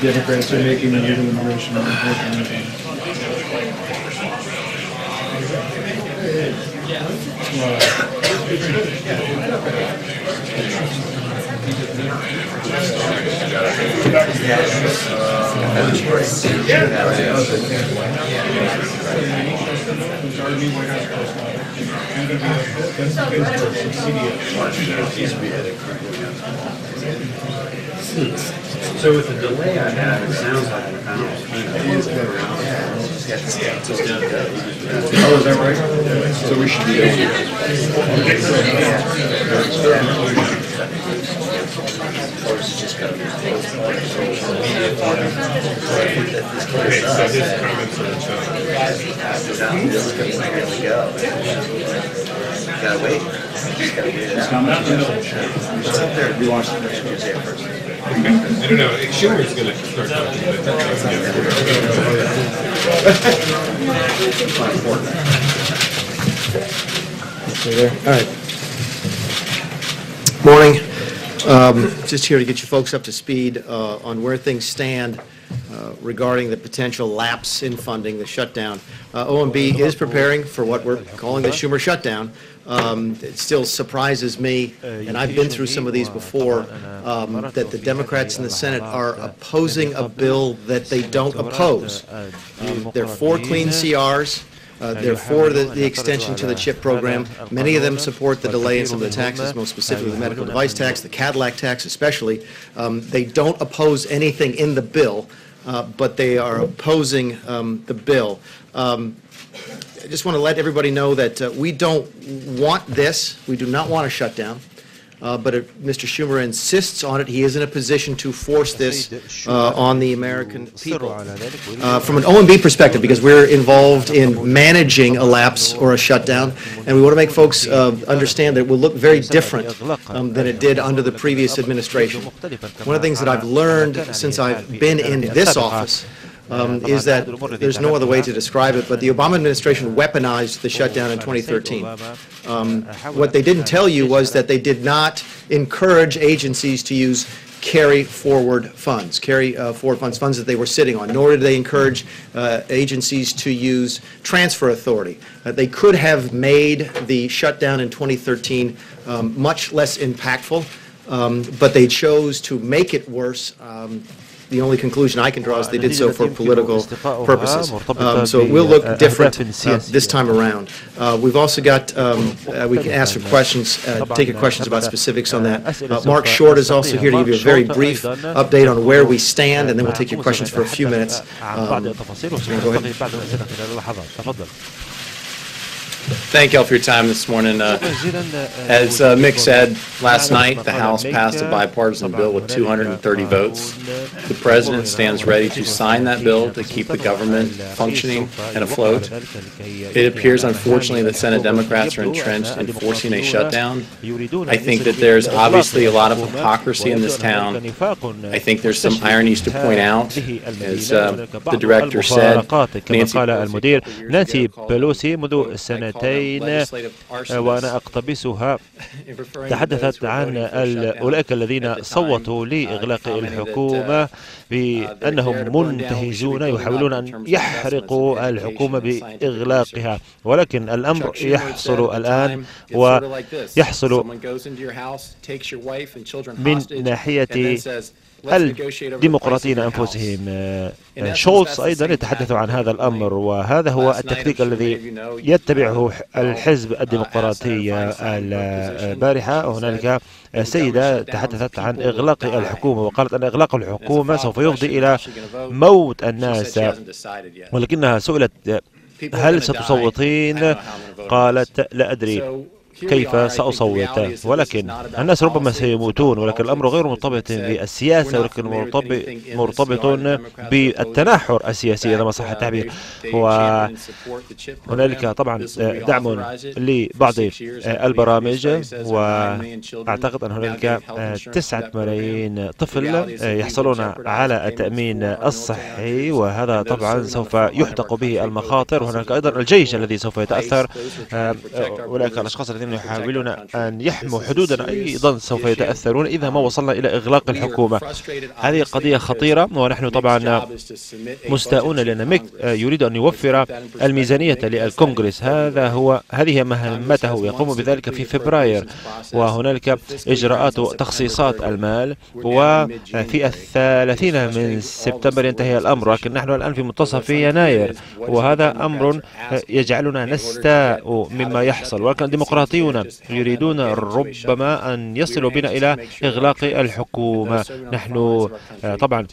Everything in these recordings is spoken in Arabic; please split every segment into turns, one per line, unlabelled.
Democrats are making illegal immigration
So with the delay I have, it sounds like an hour.
Oh, is that right? So we should be able
Gotta wait. We launched the next Tuesday first.
I don't know. Schumer's going to start talking
about that. All right. Morning. Just here to get you folks up to speed on where things stand regarding the potential lapse in funding, the shutdown. OMB is preparing for what we're calling the Schumer shutdown. It still surprises me, and I've been through some of these before, that the Democrats in the Senate are opposing a bill that they don't oppose. They're for clean CRs. They're for the extension to the CHIP program. Many of them support the delay in some of the taxes, most specifically the medical device tax, the Cadillac tax especially. They don't oppose anything in the bill, but they are opposing the bill. I just want to let everybody know that we don't want this. We do not want a shutdown. But if Mr. Schumer insists on it, he is in a position to force this on the American people. From an OMB perspective, because we're involved in managing a lapse or a shutdown, and we want to make folks understand that it will look very different than it did under the previous administration. One of the things that I've learned since I've been in this office is that there's no other way to describe it, but the Obama administration weaponized the shutdown in 2013. What they didn't tell you was that they did not encourage agencies to use carry-forward funds, funds that they were sitting on, nor did they encourage agencies to use transfer authority. They could have made the shutdown in 2013 much less impactful, but they chose to make it worse. The only conclusion I can draw is they did so for political purposes. So it will look different this time around. We've also got, we can ask for questions, take your questions about specifics on that. Mark Short is also here to give you a very brief update on where we stand, and then we'll take your questions for a few minutes. Go ahead.
Thank you all for your time this morning. As Mick said, last night the House passed a bipartisan bill with 230 votes. The President stands ready to sign that bill to keep the government functioning and afloat. It appears, unfortunately, that Senate Democrats are entrenched in forcing a shutdown. I think that there's obviously a lot of hypocrisy in this town. I think there's some ironies to point out. As the director said,
نانسي بيلوسي منذ سنتين وأنا أقتبسها تحدثت عن أولئك الذين صوتوا لإغلاق الحكومة بأنهم منتهزون يحاولون أن يحرقوا الحكومة بإغلاقها، ولكن الأمر يحصل الآن ويحصل من ناحية الديمقراطيين أنفسهم. شولتز أيضا يتحدث عن هذا الأمر، وهذا هو التكتيك الذي يتبعه الحزب الديمقراطي. البارحة هنالك سيدة تحدثت عن إغلاق الحكومة، وقالت أن إغلاق الحكومة سوف يفضي إلى موت الناس، ولكنها سئلت هل ستصوتين؟ قالت لا أدري. كيف سأصوت، ولكن الناس ربما سيموتون، ولكن الأمر غير مرتبط بالسياسة، ولكن مرتبط بالتناحر السياسي إذا ما صح التعبير. وهنالك طبعا دعم لبعض البرامج، وأعتقد أن هنالك 9 ملايين طفل يحصلون على التأمين الصحي، وهذا طبعا سوف يحدق به المخاطر. وهناك أيضا الجيش الذي سوف يتأثر، أولئك الأشخاص الذين يحاولون أن يحموا حدودنا أيضا سوف يتأثرون إذا ما وصلنا إلى إغلاق الحكومة. هذه قضية خطيرة، ونحن طبعا مستاءون لأن ميك يريد أن يوفر الميزانية للكونغرس. هذه مهمته، يقوم بذلك في فبراير، وهنالك إجراءات تخصيصات المال، وفي 30 من سبتمبر ينتهي الأمر، لكن نحن الآن في منتصف يناير، وهذا أمر يجعلنا نستاء مما يحصل. ولكن الديمقراطيون يريدون ربما أن يصلوا بنا إلى إغلاق الحكومة. نحن طبعا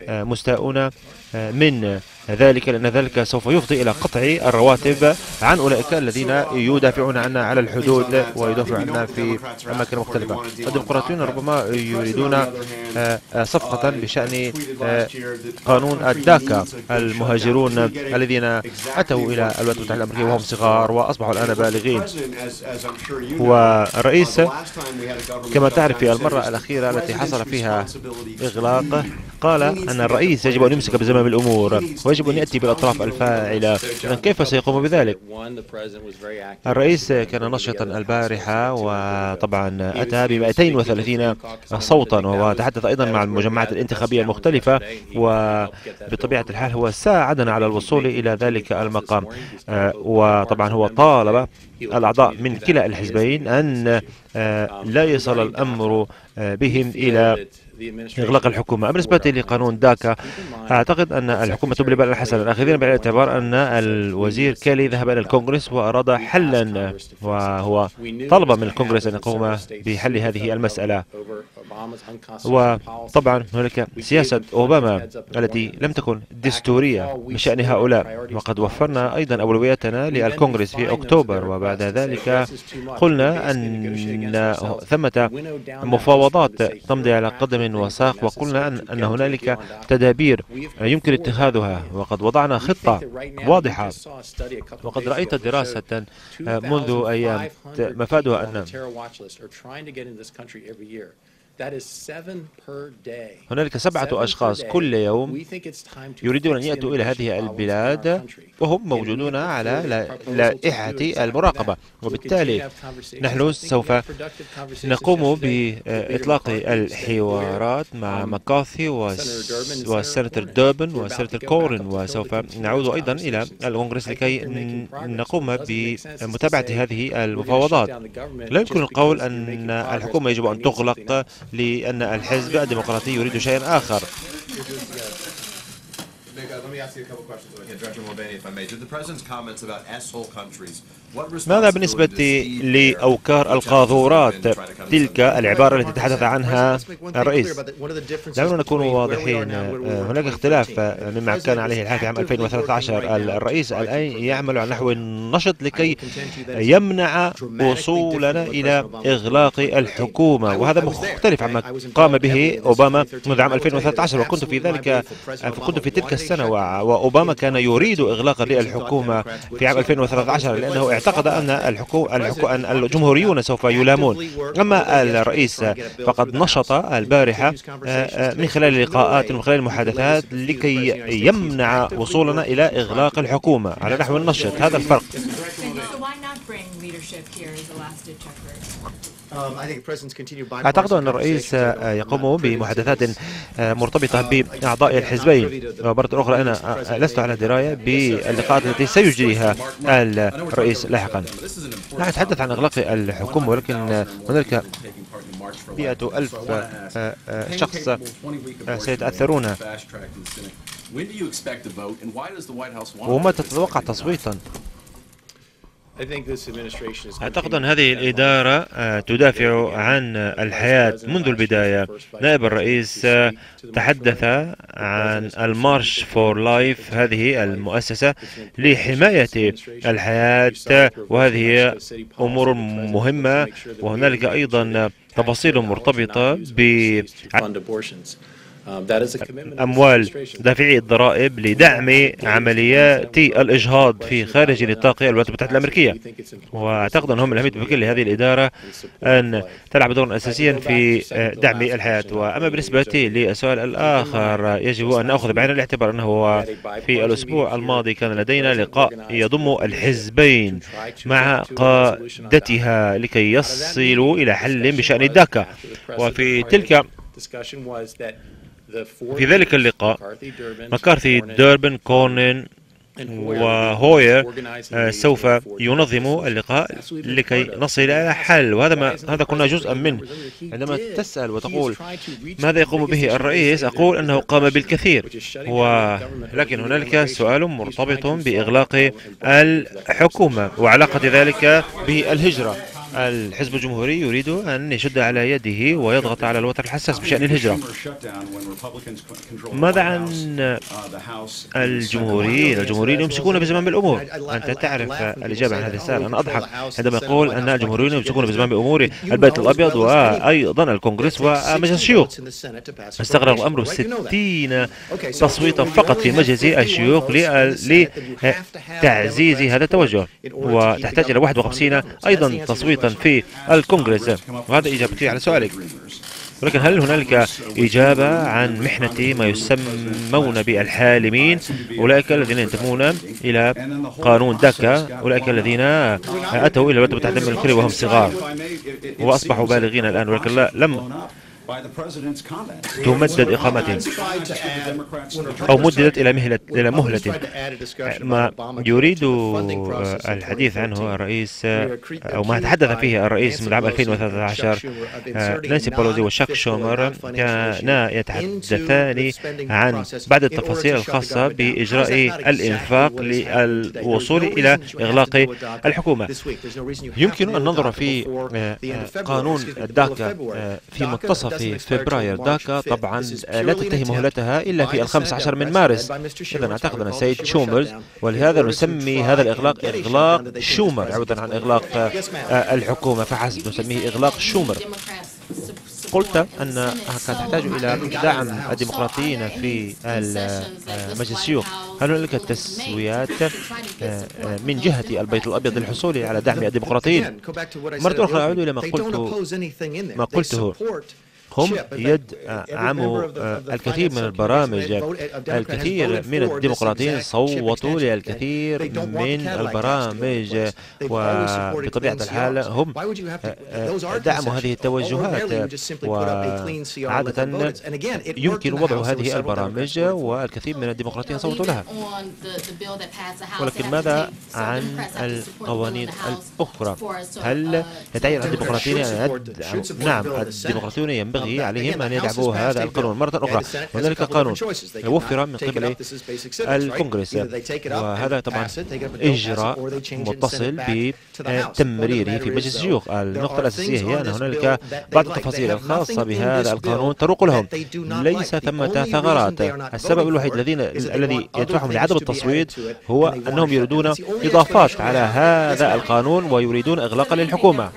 مستاءون من ذلك، لأن ذلك سوف يفضي إلى قطع الرواتب عن أولئك الذين يدافعون عنا على الحدود ويدافعون عنا في أماكن مختلفة. الديمقراطيون ربما يريدون صفقة بشأن قانون الداكا، المهاجرون الذين أتوا إلى الولايات المتحدة الأمريكية وهم صغار وأصبحوا الآن بالغين. والرئيس كما تعرف في المرة الأخيرة التي حصل فيها إغلاق قال أن الرئيس يجب أن يمسك بزمام الأمور ويجب أن يأتي بالأطراف الفاعلة. إذن كيف سيقوم بذلك؟ الرئيس كان نشطا البارحة، وطبعا أتى ب 230 صوتا، وتحدث أيضا مع المجمعات الانتخابية المختلفة، وبطبيعة الحال هو ساعدنا على الوصول إلى ذلك المقام. وطبعا هو طالب الأعضاء من كلا الحزبين أن لا يصل الأمر بهم إلى إغلاق الحكومة. بالنسبة لقانون داكا، أعتقد أن الحكومة تبلي بألا حسنا، أخذين بعين الاعتبار أن الوزير كيلي ذهب إلى الكونغرس وأراد حلا، وهو طلب من الكونغرس أن يقوم بحل هذه المسألة. وطبعا هناك سياسة أوباما التي لم تكن دستورية بشأن هؤلاء، وقد وفرنا أيضا أولوياتنا للكونغرس في أكتوبر، وبعد ذلك قلنا أن ثمة مفاوضات تمضي على قدم وساق، وقلنا أن هنالك تدابير يمكن اتخاذها، وقد وضعنا خطة واضحة. وقد رأيت دراسة منذ أيام مفادها أن هنالك 7 أشخاص كل يوم يريدون أن يأتوا إلى هذه البلاد وهم موجودون على لائحة المراقبة، وبالتالي نحن سوف نقوم بإطلاق الحوارات مع مكاثي والسناتور دوبن والسناتور كورن، وسوف نعود أيضا إلى الكونغرس لكي نقوم بمتابعة هذه المفاوضات. لا يمكن القول أن الحكومة يجب أن تغلق لأن الحزب الديمقراطي يريد شيئا آخر. ماذا بالنسبة لأوكار القاذورات، تلك العبارة التي تحدث عنها الرئيس؟ دعونا نكون واضحين، هناك اختلاف مما كان عليه الحال في عام 2013. الرئيس الآن يعمل على نحو نشط لكي يمنع وصولنا إلى إغلاق الحكومة، وهذا مختلف عما قام به أوباما منذ عام 2013، وكنت في تلك السنة، وأوباما كان يريد إغلاق الحكومة في عام 2013 لأنه اعتقد أن الجمهوريون سوف يلامون. أما الرئيس فقد نشط البارحة من خلال لقاءات ومن خلال المحادثات لكي يمنع وصولنا إلى إغلاق الحكومة على نحو النشط. هذا الفرق. أعتقد أن الرئيس يقوم بمحادثات مرتبطة بأعضاء الحزبين، ومرة أخرى أنا لست على دراية باللقاءات التي سيجريها الرئيس لاحقا. لا أتحدث عن إغلاق الحكومة، ولكن هناك 100,000 شخص سيتأثرون. ومتى تتوقع تصويتا؟ أعتقد أن هذه الإدارة تدافع عن الحياة منذ البداية. نائب الرئيس تحدث عن المارش فور لايف، هذه المؤسسة لحماية الحياة، وهذه أمور مهمة، وهنالك أيضا تفاصيل مرتبطة بأموال دافعي الضرائب لدعم عمليات الإجهاض في خارج نطاق الولايات المتحدة الأمريكية. وأعتقد أنهم الأهمية بكل لهذه الإدارة أن تلعب دورا أساسيا في دعم الحياة. وأما بالنسبة للسؤال الآخر، يجب أن نأخذ بعين الاعتبار أنه في الأسبوع الماضي كان لدينا لقاء يضم الحزبين مع قادتها لكي يصلوا إلى حل بشأن داكا. في ذلك اللقاء مكارثي، دوربن، كورنين وهوير سوف ينظم اللقاء لكي نصل إلى حل، وهذا كنا جزءا منه. عندما تسأل وتقول ماذا يقوم به الرئيس، أقول أنه قام بالكثير، ولكن هنالك سؤال مرتبط بإغلاق الحكومة وعلاقة ذلك بالهجرة. الحزب الجمهوري يريد أن يشد على يده ويضغط على الوتر الحساس بشأن الهجرة. ماذا عن الجمهوريين يمسكون بزمام الأمور؟ أنت تعرف الإجابة عن هذا السؤال. أنا أضحك عندما يقول أن الجمهوريين يمسكون بزمام أمور البيت الأبيض وأيضا الكونغرس ومجلس الشيوخ. استغرق الأمر 60 تصويتا فقط في مجلس الشيوخ لتعزيز هذا التوجه، وتحتاج إلى 51 أيضا تصويتا في الكونغرس. وهذا إجابتي على سؤالك. ولكن هل هنالك إجابة عن محنة ما يسمون بالحالمين، أولئك الذين ينتمون إلى قانون داكا، أولئك الذين أتوا إلى الولايات المتحدة من الأمريكية وهم صغار وأصبحوا بالغين الآن، ولكن لم تمدد إقامتهم أو مددت إلى مهلة. ما يريد الحديث عنه الرئيس أو ما تحدث فيه الرئيس من عام 2013، نانسي بولوزي وشاك شومر كانا يتحدثان عن بعض التفاصيل الخاصة بإجراء الإنفاق للوصول إلى إغلاق الحكومة. يمكن أن ننظر في قانون داكا في منتصف فبراير. داكا طبعا لا تنتهي مهلتها إلا في 15 من مارس. إذن أعتقد أن السيد شومر، ولهذا نسمي هذا الإغلاق إغلاق شومر عوضا عن إغلاق الحكومة فحسب، نسميه إغلاق شومر. قلت أنها تحتاج إلى دعم الديمقراطيين في مجلس الشيوخ. هل هنالك تسويات من جهة البيت الأبيض للحصول على دعم الديمقراطيين؟ مرة أخرى أعود إلى ما قلته. هم يدعموا الكثير من البرامج. الكثير من الديمقراطيين صوتوا للكثير من البرامج، وبطبيعة الحال هم دعموا هذه التوجهات، وعادة يمكن وضع هذه البرامج والكثير من الديمقراطيين صوتوا لها. ولكن ماذا عن القوانين الأخرى؟ هل يتعين على الديمقراطيين أن يدعموا؟ نعم، الديمقراطيون ينبغي عليهم أن يدعموا هذا القانون. مرة أخرى هنالك قانون وفر من قبل الكونغرس، وهذا طبعا إجراء متصل بتمريره في مجلس الشيوخ. النقطة الأساسية هي أن هنالك بعض التفاصيل الخاصة بهذا القانون تروق لهم، ليس ثمة ثغرات. السبب الوحيد الذي يدفعهم لعدم التصويت هو أنهم يريدون إضافات على هذا القانون ويريدون إغلاق للحكومة.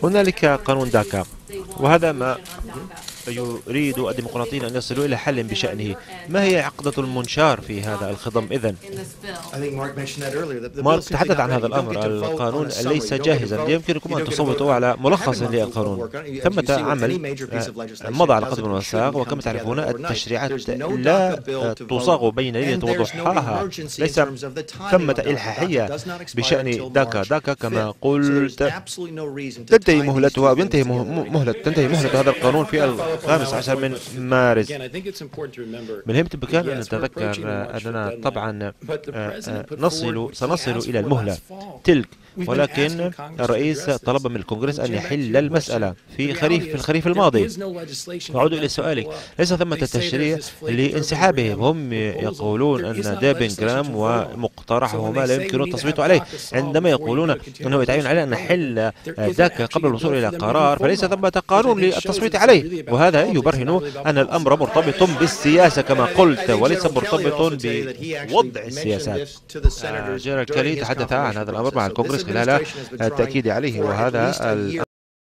هنالك قانون داكا، وهذا ما يريد الديمقراطيين أن يصلوا إلى حل بشأنه. ما هي عقدة المنشار في هذا الخضم إذن؟ مارك تحدث عن هذا الأمر. القانون ليس جاهزا، يمكنكم أن تصوتوا على ملخص للقانون. ثمة عمل مضى على قدم وساق، وكما تعرفون التشريعات لا تصاغ بين ليلة وضحاها، ليس ثمة إلحاحية بشأن داكا كما قلت. تنتهي مهلتها أو ينتهي تنتهي مهلة هذا القانون في 15 من مارس. من الهم بكان أن نتذكر أننا طبعا سنصل إلى المهلة تلك ولكن الرئيس طلب من الكونغرس أن يحل المسألة في الخريف الماضي. أعود إلى سؤالي، ليس ثمة تشريع لانسحابهم. هم يقولون أن ديبنغرام ومقترحهما لا يمكن التصويت عليه. عندما يقولون أنه يتعين علينا أن نحل ذاك قبل الوصول إلى قرار، فليس ثمة قانون للتصويت عليه، وهذا يبرهن أن الأمر مرتبط بالسياسة كما قلت وليس مرتبط بوضع السياسات. جيرالد كيلي تحدث عن هذا الأمر مع الكونغرس خلال التأكيد عليه، وهذا